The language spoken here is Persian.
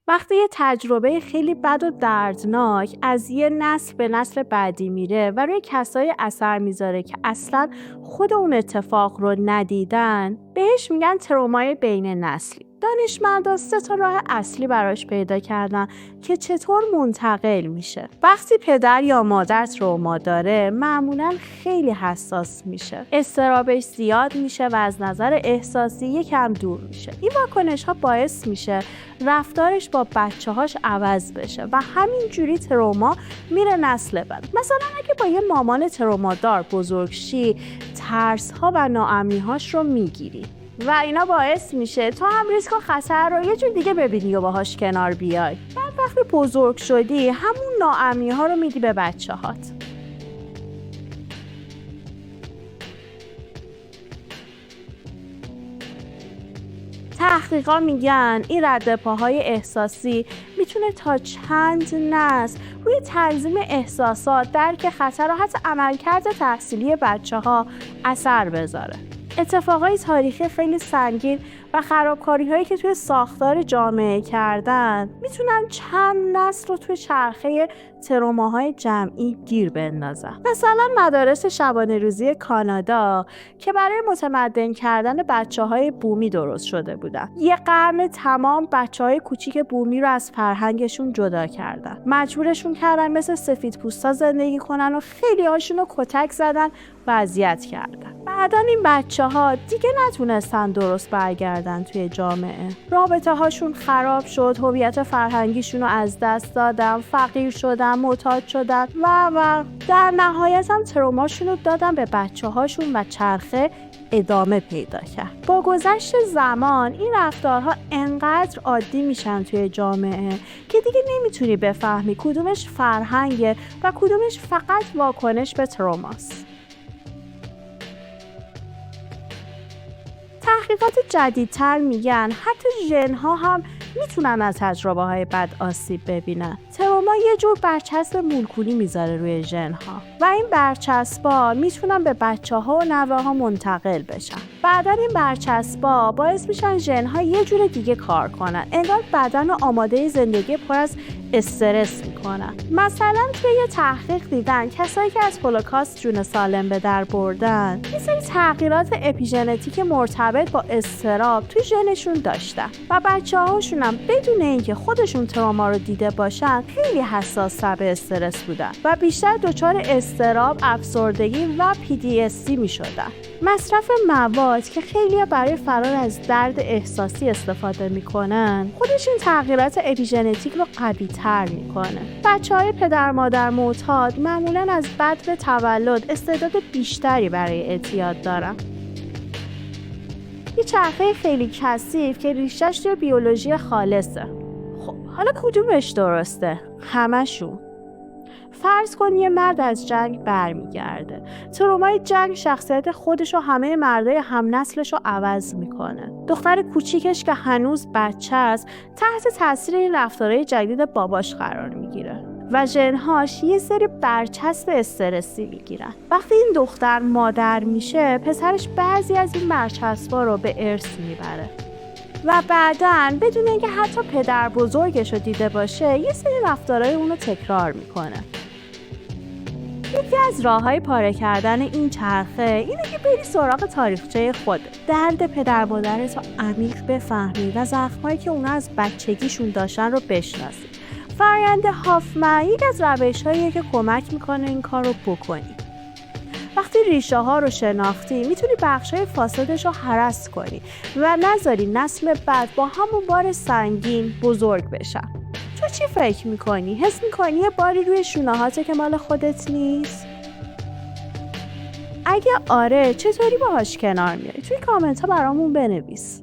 وقتی یه تجربه خیلی بد و دردناک از یه نسل به نسل بعدی میره و روی کسایی اثر میذاره که اصلا خود اون اتفاق رو ندیدن، بهش میگن ترومای بین نسلی. دانشمندا 3 راه اصلی براش پیدا کردن که چطور منتقل میشه. وقتی پدر یا مادر تروما داره، معمولا خیلی حساس میشه. اضطرابش زیاد میشه و از نظر احساسی یکم دور میشه. این واکنش ها باعث میشه رفتارش با بچه‌هاش عوض بشه و همینجوری تروما میره نسل بعد. مثلا اگه با یه مامان ترومادار بزرگ شی، ترس ها و ناامنی هاش رو میگیری و اینا باعث میشه تو هم ریسک و خطر رو یه جور دیگه ببینی و باهاش کنار بیای. بعد وقتی بزرگ شدی همون ناامنی ها رو میدی به بچه‌هات. تحقیقا میگن این ردپاهای احساسی میتونه تا چند نسل روی تنظیم احساسات، درک خطر و حتی عملکرد تحصیلی بچه‌ها اثر بذاره. اتفاقای تاریخی خیلی سنگین و خرابکاری‌هایی که توی ساختار جامعه کردن میتونن چند نسل رو توی چرخه تروماهای جمعی گیر بندازن. مثلا مدارس شبانه روزی کانادا که برای متمدن کردن بچه‌های بومی درست شده بودن. یه قرن تمام بچه‌های کوچیک بومی رو از فرهنگشون جدا کردن. مجبورشون کردن مثل سفیدپوستا زندگی کنن و خیلی هاشون رو کتک زدن و اذیت کردن. بعدن این بچه‌ها دیگه نتونستن درست برگردن توی جامعه. رابطه هاشون خراب شد، هویت فرهنگیشون رو از دست دادن، فقیر شدن، معتاد شدن و در نهایت هم تروماشون رو دادن به بچه‌هاشون و چرخه ادامه پیدا کرد. با گذشت زمان این رفتارها انقدر عادی میشن توی جامعه که دیگه نمیتونی بفهمی کدومش فرهنگه و کدومش فقط واکنش به تروماست. تحقیقات جدیدتر میگن حتی ژن‌ها هم میتونن از تجربه‌های بد آسیب ببینن. تروما یه جور برچسب مولکولی میذاره روی ژن‌ها و این برچسب‌ها میتونن به بچه‌ها و نوه‌ها منتقل بشن. بعدن این برچسب‌ها باعث میشن ژن‌ها یه جور دیگه کار کنن. انگار بدن و آماده زندگی پر از استرس میکنن. مثلا توی یه تحقیق دیدن کسایی که از هولوکاست جون سالم به در بردن یه سری تغییرات اپیژنتیک مرتبط با اضطراب توی ژنشون داشتن و بچه‌هاشون هم بدون اینکه خودشون تروما رو دیده باشن خیلی حساس‌تر به استرس بودن و بیشتر دچار اضطراب، افسردگی و PTSD میشدن. مصرف مواد که خیلی برای فرار از درد احساسی استفاده میکنن خودش این تغییرات اپیژنتیک رو قوی‌تر میکنه. بچه‌های پدر مادر معتاد معمولاً از بدو تولد استعداد بیشتری برای اعتیاد دارن. یه چرخه خیلی کثیف که ریشه‌اش توی بیولوژی خالصه. خب حالا کدومش درسته؟ همشون. فرض کن یه مرد از جنگ برمیگرده. ترومای جنگ شخصیت خودش و همه مردای هم نسلش رو عوض میکنه. دختر کوچیکش که هنوز بچه است تحت تاثیر این رفتارهای جدید باباش قرار میگیره و ژن‌هاش یه سری برچسب استرسی میگیرن. وقتی این دختر مادر میشه پسرش بعضی از این برچسبا رو به ارث میبره و بعداً بدون اینکه حتی پدر بزرگش رو دیده باشه یه سری رفتارهای اونو تکرار میکنه. یکی از راه‌های پاره کردن این چرخه اینه که بری سراغ تاریخچه خودت. درد پدر مادرت رو عمیق بفهمی و زخمایی که اونا از بچگیشون داشتن رو بشناسی. فرآیند هافمن یک از روش‌هاییه که کمک میکنه این کار رو بکنی. وقتی ریشه ها رو شناختی میتونی بخشای فاسدش رو هرس کنی و نذاری نسل بعد با همون بار سنگین بزرگ بشن. تو چی فکر میکنی؟ حس میکنی یه باری روی شونه‌هاته که مال خودت نیست؟ اگه آره چطوری باهاش کنار میای؟ توی کامنت ها برامون بنویس.